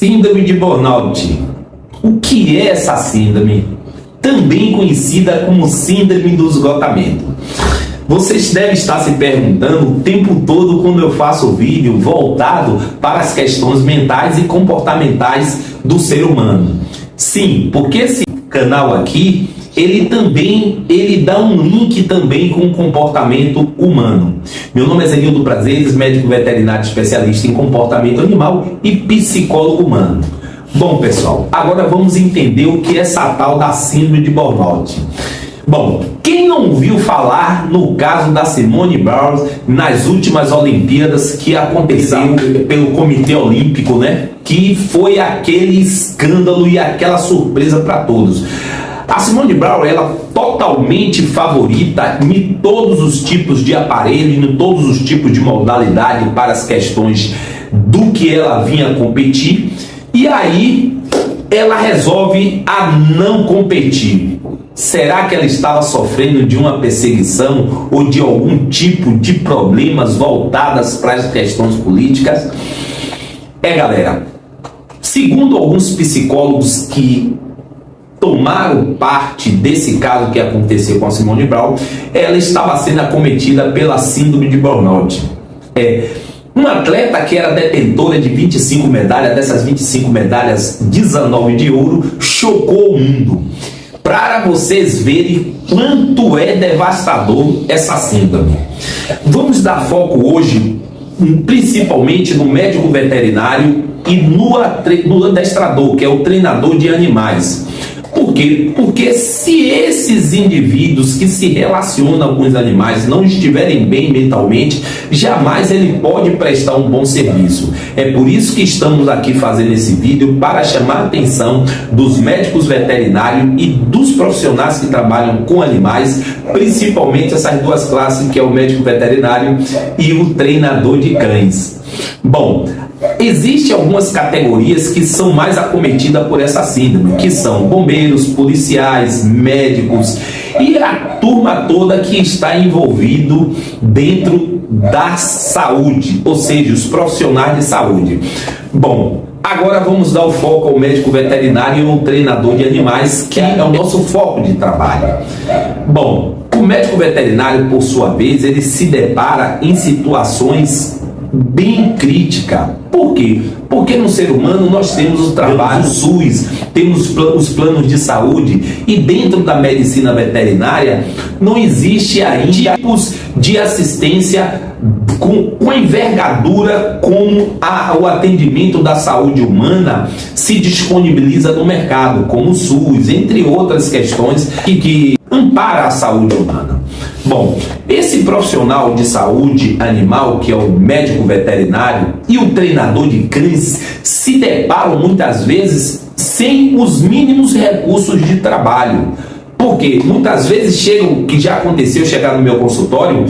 Síndrome de burnout. O que é essa síndrome? Também conhecida como síndrome do esgotamento. Vocês devem estar se perguntando o tempo todo quando eu faço vídeo voltado para as questões mentais e comportamentais do ser humano. Sim, porque esse canal aqui, ele dá um link também com o comportamento humano. Meu nome é Zenildo Prazeres, médico veterinário especialista em comportamento animal e psicólogo humano. Bom, pessoal, agora vamos entender o que é essa tal da síndrome de burnout. Bom, quem não ouviu falar no caso da Simone Biles nas últimas Olimpíadas que aconteceram pelo Comitê Olímpico, né? Que foi aquele escândalo e aquela surpresa para todos. A Simone Biles, ela totalmente favorita em todos os tipos de aparelho, em todos os tipos de modalidade para as questões do que ela vinha competir. E aí ela resolve a não competir. Será que ela estava sofrendo de uma perseguição ou de algum tipo de problemas voltadas para as questões políticas? Galera, segundo alguns psicólogos que tomaram parte desse caso que aconteceu com a Simone Biles, ela estava sendo acometida pela síndrome de burnout. Uma atleta que era detentora de 25 medalhas, dessas 25 medalhas, 19 de ouro, chocou o mundo. Para vocês verem quanto é devastador essa síndrome. Vamos dar foco hoje, principalmente no médico veterinário e no adestrador, que é o treinador de animais. Por quê? Porque se esses indivíduos que se relacionam com os animais não estiverem bem mentalmente, jamais ele pode prestar um bom serviço. É por isso que estamos aqui fazendo esse vídeo, para chamar a atenção dos médicos veterinários e dos profissionais que trabalham com animais, principalmente essas duas classes, que é o médico veterinário e o treinador de cães. Bom, existem algumas categorias que são mais acometidas por essa síndrome, que são bombeiros, policiais, médicos e a turma toda que está envolvido dentro da saúde, ou seja, os profissionais de saúde. Bom, agora vamos dar o foco ao médico veterinário e ao treinador de animais, que é o nosso foco de trabalho. Bom, o médico veterinário, por sua vez, ele se depara em situações bem crítica. Por quê? Porque no ser humano nós temos o trabalho SUS, temos os planos de saúde, e dentro da medicina veterinária não existe ainda tipos de assistência com envergadura como o atendimento da saúde humana se disponibiliza no mercado, como o SUS, entre outras questões que ampara a saúde humana. Bom, esse profissional de saúde animal, que é o médico veterinário e o treinador de cães, se deparam muitas vezes sem os mínimos recursos de trabalho. Porque muitas vezes chegam, que já aconteceu chegar no meu consultório,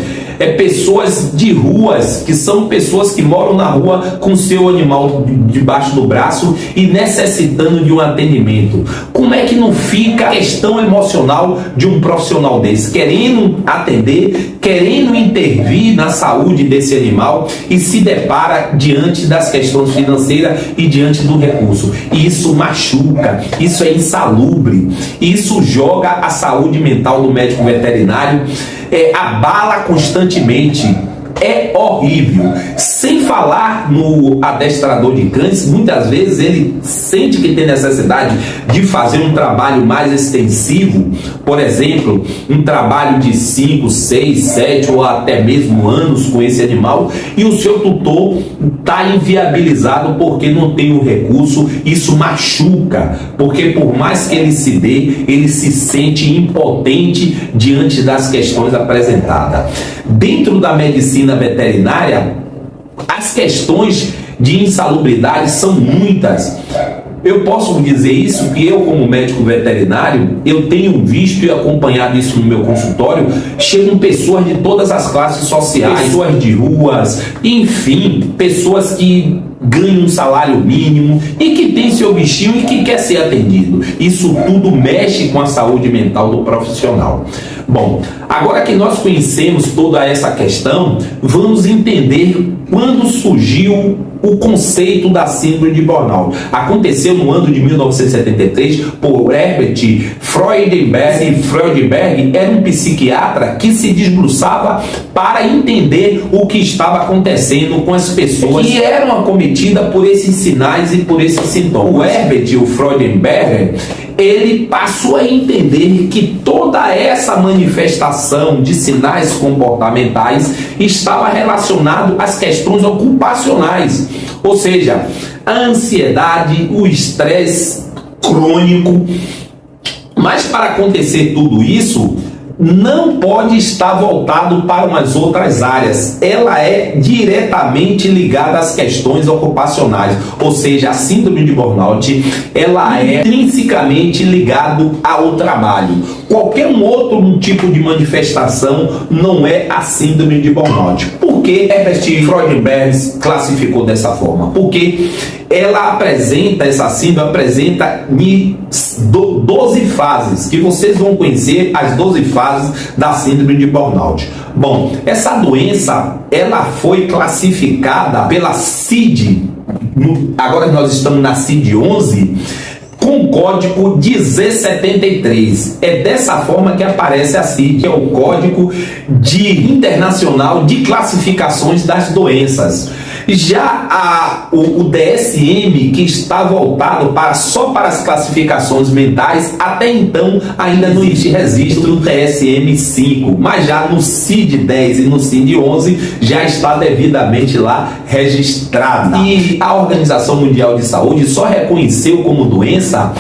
pessoas de ruas, que são pessoas que moram na rua com seu animal debaixo do braço e necessitando de um atendimento. Como é que não fica a questão emocional de um profissional desse, querendo atender, querendo intervir na saúde desse animal, e se depara diante das questões financeiras e diante do recurso? E isso machuca, isso é insalubre, isso joga a saúde mental do médico veterinário, abala constantemente. É horrível. Sem falar no adestrador de cães, muitas vezes ele sente que tem necessidade de fazer um trabalho mais extensivo, por exemplo, um trabalho de 5, 6, 7 ou até mesmo anos com esse animal, e o seu tutor está inviabilizado porque não tem o recurso. Isso machuca, porque por mais que ele se dê, ele se sente impotente diante das questões apresentadas. Dentro da medicina veterinária, as questões de insalubridade são muitas. Eu posso dizer isso, que eu, como médico veterinário, eu tenho visto e acompanhado isso no meu consultório. Chegam pessoas de todas as classes sociais, pessoas de ruas, enfim, pessoas que ganham um salário mínimo e que tem seu bichinho e que quer ser atendido. Isso tudo mexe com a saúde mental do profissional. Bom, agora que nós conhecemos toda essa questão, vamos entender quando surgiu o conceito da síndrome de burnout. Aconteceu no ano de 1973 por Herbert Freudenberg. Freudenberg era um psiquiatra que se debruçava para entender o que estava acontecendo com as pessoas que eram acometidas por esses sinais e por esses sintomas. O Herbert, o Freudenberg, ele passou a entender que toda essa manifestação de sinais comportamentais estava relacionado às questões ocupacionais, ou seja, a ansiedade, o estresse crônico. Mas para acontecer tudo isso, não pode estar voltado para umas outras áreas. Ela é diretamente ligada às questões ocupacionais, ou seja, a síndrome de burnout, ela é intrinsecamente ligada ao trabalho. Qualquer outro tipo de manifestação não é a síndrome de burnout. Por que Herbert Freudenberg classificou dessa forma? Porque ela apresenta, essa síndrome apresenta 12 fases, que vocês vão conhecer as 12 fases da síndrome de burnout. Bom, essa doença, ela foi classificada pela CID, agora nós estamos na CID-11, com código de Z73. É dessa forma que aparece a CID, que é o Código Internacional de Classificações das Doenças. Já o DSM, que está voltado só para as classificações mentais, até então ainda não existe registro do DSM-5, mas já no CID-10 e no CID-11 já está devidamente lá registrada. E a Organização Mundial de Saúde só reconheceu como doença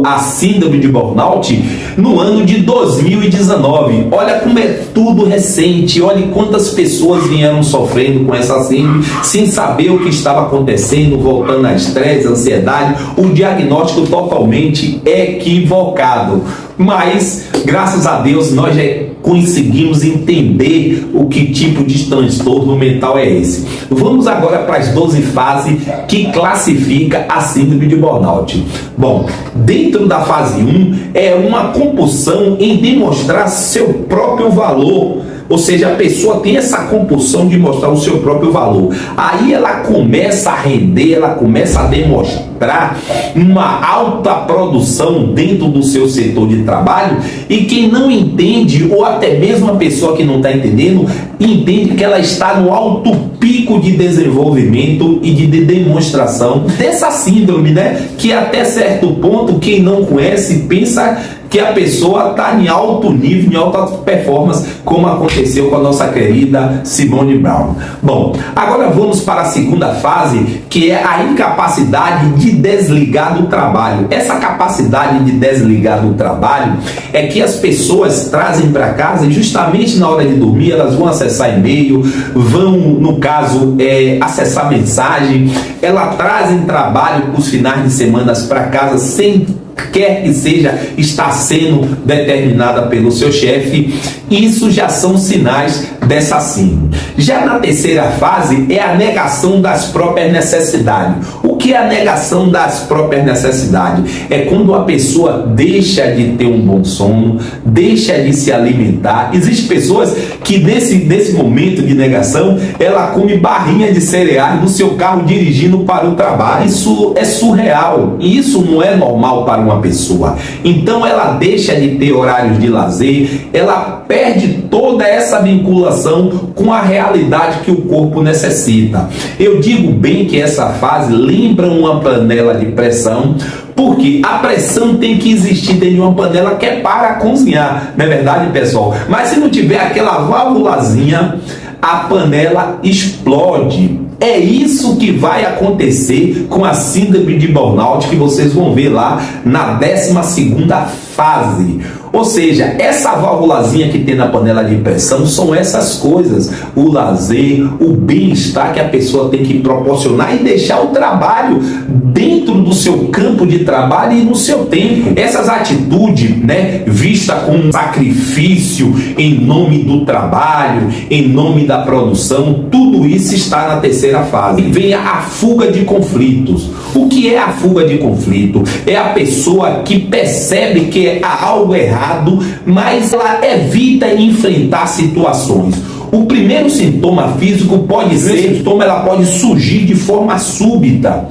a síndrome de burnout no ano de 2019. Olha como é tudo recente, olha quantas pessoas vieram sofrendo com essa síndrome, sem saber o que estava acontecendo, voltando a estresse, ansiedade, o diagnóstico totalmente equivocado. Mas, graças a Deus, nós já conseguimos entender o que tipo de transtorno mental é esse. Vamos agora para as 12 fases que classifica a síndrome de burnout. Bom, dentro da fase 1 é uma compulsão em demonstrar seu próprio valor. Ou seja, a pessoa tem essa compulsão de mostrar o seu próprio valor. Aí ela começa a render, ela começa a demonstrar uma alta produção dentro do seu setor de trabalho, e quem não entende, ou até mesmo a pessoa que não está entendendo, entende que ela está no alto pico de desenvolvimento e de demonstração dessa síndrome, né? Que até certo ponto, quem não conhece, pensa que a pessoa está em alto nível, em alta performance, como aconteceu com a nossa querida Simone Brown. Bom, agora vamos para a segunda fase, que é a incapacidade de desligar do trabalho. Essa capacidade de desligar do trabalho é que as pessoas trazem para casa, e justamente na hora de dormir elas vão acessar e-mail, vão, no caso, acessar mensagem, elas trazem trabalho para os finais de semana para casa sem quer que seja, está sendo determinada pelo seu chefe. Isso já são sinais dessa síndrome. Já na terceira fase é a negação das próprias necessidades. O que é a negação das próprias necessidades? É quando a pessoa deixa de ter um bom sono, deixa de se alimentar. Existem pessoas que nesse momento de negação, ela come barrinha de cereais no seu carro dirigindo para o trabalho. Isso é surreal. E isso não é normal para uma pessoa. Então ela deixa de ter horários de lazer, ela perde toda essa vinculação com a realidade que o corpo necessita. Eu digo bem que essa fase lembra uma panela de pressão, porque a pressão tem que existir dentro de uma panela que é para cozinhar, não é verdade, pessoal? Mas se não tiver aquela válvulazinha, a panela explode. É isso que vai acontecer com a síndrome de burnout, que vocês vão ver lá na 12ª fase. Ou seja, essa válvulazinha que tem na panela de pressão são essas coisas: o lazer, o bem-estar que a pessoa tem que proporcionar e deixar o trabalho dentro dentro do seu campo de trabalho e no seu tempo. Essas atitudes, né, vista como sacrifício em nome do trabalho, em nome da produção, tudo isso está na terceira fase. Vem a fuga de conflitos. O que é a fuga de conflito? É a pessoa que percebe que há algo errado, mas ela evita enfrentar situações. O primeiro sintoma físico pode ser, ela pode surgir de forma súbita.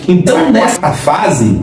Então, nessa fase,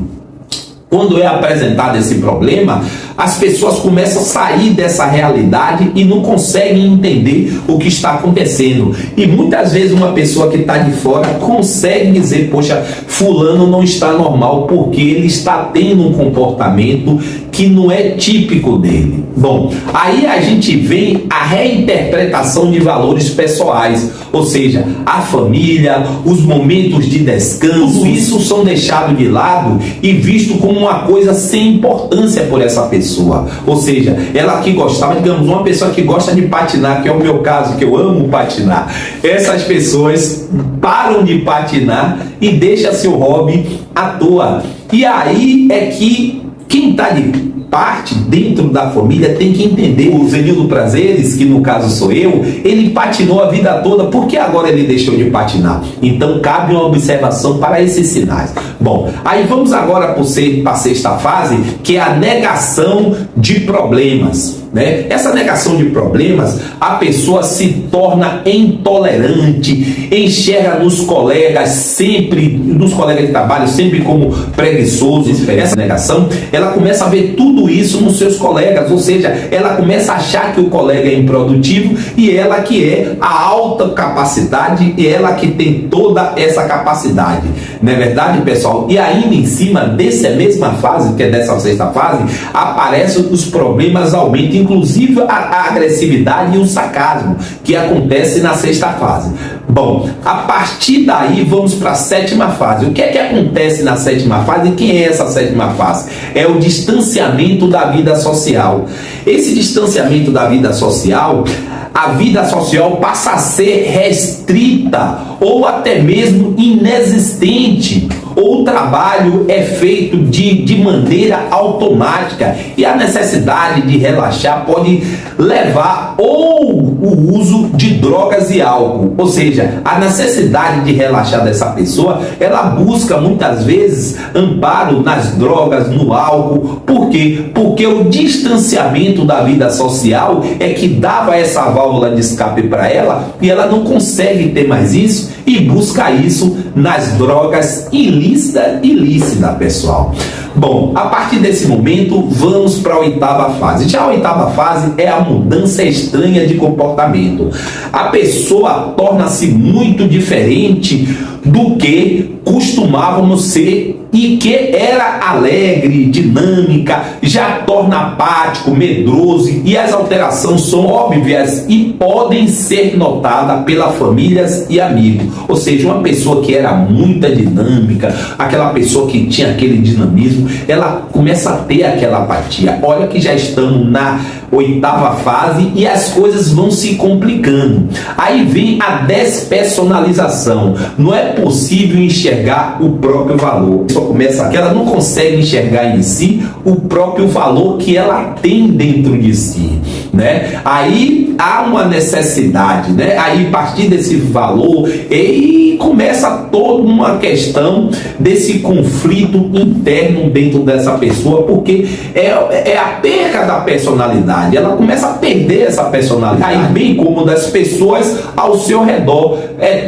quando é apresentado esse problema, as pessoas começam a sair dessa realidade e não conseguem entender o que está acontecendo. E muitas vezes uma pessoa que está de fora consegue dizer, poxa, fulano não está normal porque ele está tendo um comportamento que não é típico dele. Bom, aí a gente vê a reinterpretação de valores pessoais, ou seja, a família, os momentos de descanso, isso são deixados de lado e visto como uma coisa sem importância por essa pessoa. Ou seja, ela que gostava, digamos, uma pessoa que gosta de patinar, que é o meu caso, que eu amo patinar, essas pessoas param de patinar e deixam seu hobby à toa. E aí é que quem está de parte dentro da família tem que entender. O Zenildo Prazeres, que no caso sou eu, ele patinou a vida toda, por que agora ele deixou de patinar? Então cabe uma observação para esses sinais. Bom, aí vamos agora para a sexta fase, que é a negação de problemas. Né? Essa negação de problemas, a pessoa se torna intolerante, enxerga nos colegas de trabalho sempre como preguiçosos. Essa negação, ela começa a ver tudo isso nos seus colegas, ou seja, ela começa a achar que o colega é improdutivo e ela que é a alta capacidade e ela que tem toda essa capacidade. Não é verdade, pessoal? E ainda em cima dessa mesma fase, que é dessa sexta fase, aparecem os problemas aumentam, inclusive a agressividade e o sarcasmo, que acontece na sexta fase. Bom, a partir daí vamos para a sétima fase. O que é que acontece na sétima fase? E quem é essa sétima fase? É o distanciamento da vida social. Esse distanciamento da vida social, a vida social passa a ser restrita ou até mesmo inexistente. Ou o trabalho é feito de maneira automática e a necessidade de relaxar pode levar ou o uso de drogas e álcool. Ou seja, a necessidade de relaxar dessa pessoa, ela busca muitas vezes amparo nas drogas, no álcool. Por quê? Porque o distanciamento da vida social é que dava essa válvula de escape para ela e ela não consegue ter mais isso e busca isso nas drogas ilícita, pessoal. Bom, a partir desse momento, vamos para a oitava fase. Já a oitava fase é a mudança estranha de comportamento. A pessoa torna-se muito diferente do que costumávamos ser e que era alegre, dinâmica, já torna apático, medroso, e as alterações são óbvias e podem ser notadas pela família e amigos. Ou seja, uma pessoa que era muito dinâmica, aquela pessoa que tinha aquele dinamismo, ela começa a ter aquela apatia. Olha que já estamos na oitava fase e as coisas vão se complicando. Aí vem a despersonalização. Não é possível enxergar o próprio valor. Só começa que ela não consegue enxergar em si o próprio valor que ela tem dentro de si, né? Aí há uma necessidade, né? Aí a partir desse valor e começa toda uma questão desse conflito interno dentro dessa pessoa, porque é a perda da personalidade. Ela começa a perder essa personalidade, aí, bem como das pessoas ao seu redor.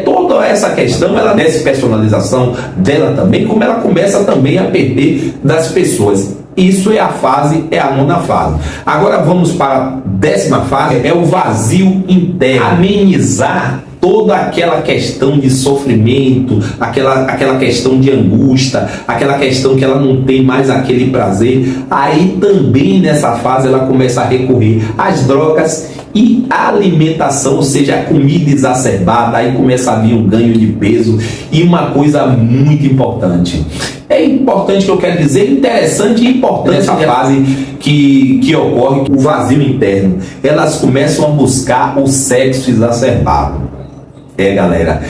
Toda essa questão, ela despersonalização dela também, como ela começa também a perder das pessoas. Isso é a nona fase. Agora vamos para a décima fase, é o vazio interno. Amenizar toda aquela questão de sofrimento, aquela questão de angústia, aquela questão que ela não tem mais aquele prazer. Aí também nessa fase ela começa a recorrer às drogas e à alimentação, ou seja, a comida exacerbada. Aí começa a vir um ganho de peso e uma coisa muito importante. É importante, que eu quero dizer, interessante e importante essa fase que ocorre, o vazio interno. Elas começam a buscar o sexo exacerbado. Galera,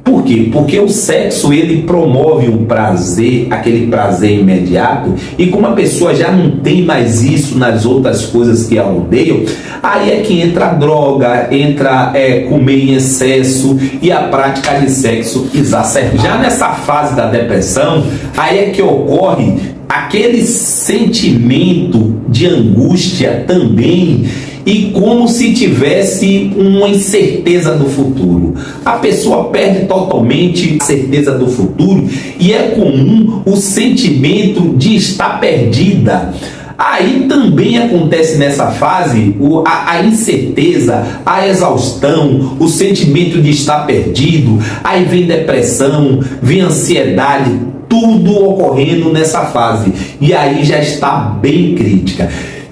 Por quê? Porque o sexo, ele promove um prazer, aquele prazer imediato, e como a pessoa já não tem mais isso nas outras coisas que a rodeiam, aí é que entra a droga, entra comer em excesso e a prática de sexo exacerbada. Já nessa fase da depressão, aí é que ocorre aquele sentimento de angústia também, e como se tivesse uma incerteza do futuro. A pessoa perde totalmente a certeza do futuro e é comum o sentimento de estar perdida. Aí também acontece nessa fase a incerteza, a exaustão, o sentimento de estar perdido, aí vem depressão, vem ansiedade, tudo ocorrendo nessa fase. E aí já está bem crítica.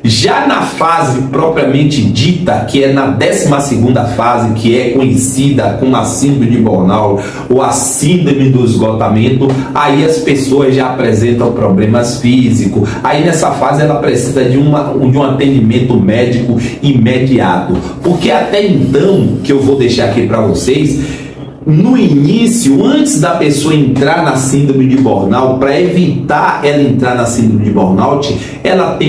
Já na fase propriamente dita, que é na 12ª fase, que é conhecida como a síndrome de burnout ou a síndrome do esgotamento, aí as pessoas já apresentam problemas físicos. Aí nessa fase ela precisa de um atendimento médico imediato. Porque até então, que eu vou deixar aqui para vocês, no início, antes da pessoa entrar na síndrome de burnout, para evitar ela entrar na síndrome de burnout, ela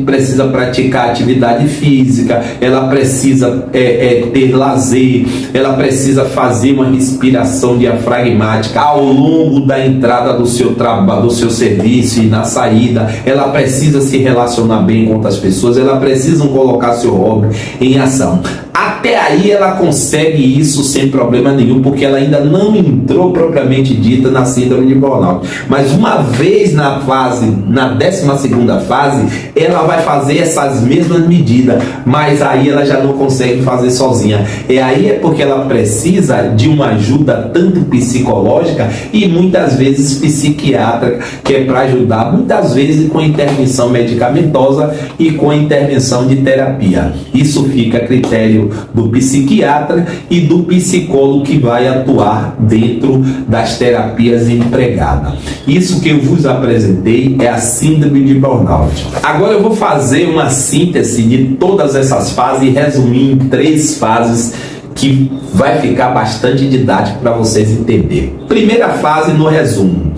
precisa praticar atividade física, ela precisa ter lazer, ela precisa fazer uma respiração diafragmática ao longo da entrada do seu trabalho, do seu serviço e na saída, ela precisa se relacionar bem com outras pessoas, ela precisa colocar seu hobby em ação. Até aí ela consegue isso sem problema nenhum, porque ela ainda não entrou propriamente dita na síndrome de burnout. Mas uma vez na 12ª fase, ela vai fazer essas mesmas medidas, mas aí ela já não consegue fazer sozinha. E aí é porque ela precisa de uma ajuda tanto psicológica e muitas vezes psiquiátrica, que é para ajudar, muitas vezes com intervenção medicamentosa e com intervenção de terapia. Isso fica a critério do psiquiatra e do psicólogo que vai atuar dentro das terapias empregadas. Isso que eu vos apresentei é a síndrome de burnout. Agora eu vou fazer uma síntese de todas essas fases e resumir em 3 fases que vai ficar bastante didático para vocês entenderem. Primeira fase, no resumo,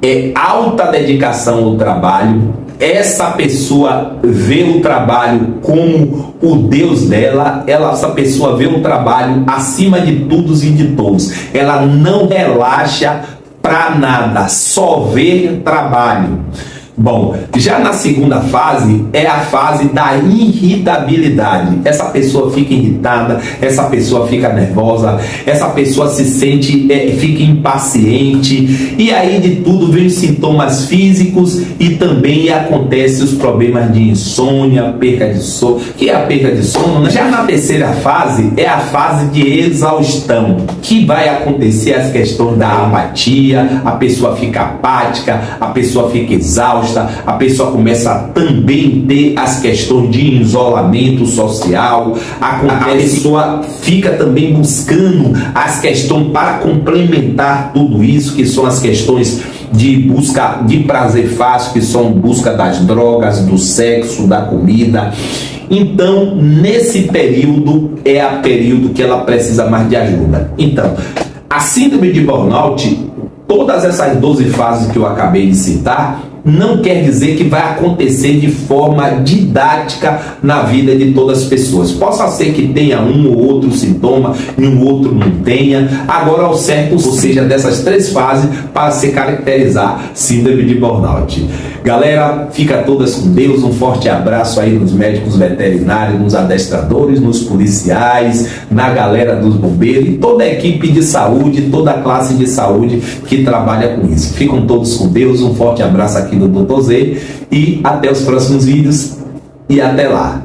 é alta dedicação ao trabalho. Essa pessoa vê o trabalho como o Deus dela, essa pessoa vê o trabalho acima de tudo e de todos. Ela não relaxa para nada, só vê trabalho. Bom, já na segunda fase é a fase da irritabilidade. Essa pessoa fica irritada, essa pessoa fica nervosa, essa pessoa se sente, fica impaciente, e aí de tudo vem os sintomas físicos e também acontecem os problemas de insônia, perca de sono, que é a perca de sono, né? Já na terceira fase é a fase de exaustão, que vai acontecer as questões da apatia, a pessoa fica apática, a pessoa fica exausta, a pessoa começa a também ter as questões de isolamento social, a pessoa fica também buscando as questões para complementar tudo isso, que são as questões de busca de prazer fácil, que são busca das drogas, do sexo, da comida. Então, nesse período é a período que ela precisa mais de ajuda. Então, a síndrome de burnout, todas essas 12 fases que eu acabei de citar, não quer dizer que vai acontecer de forma didática na vida de todas as pessoas. Possa ser que tenha um ou outro sintoma e um outro não tenha. Agora, ao certo, ou seja, dessas 3 fases para se caracterizar síndrome de burnout. Galera, fica todas com Deus. Um forte abraço aí nos médicos veterinários, nos adestradores, nos policiais, na galera dos bombeiros e toda a equipe de saúde, toda a classe de saúde que trabalha com isso. Ficam todos com Deus. Um forte abraço aqui do Dr. Z e até os próximos vídeos e até lá.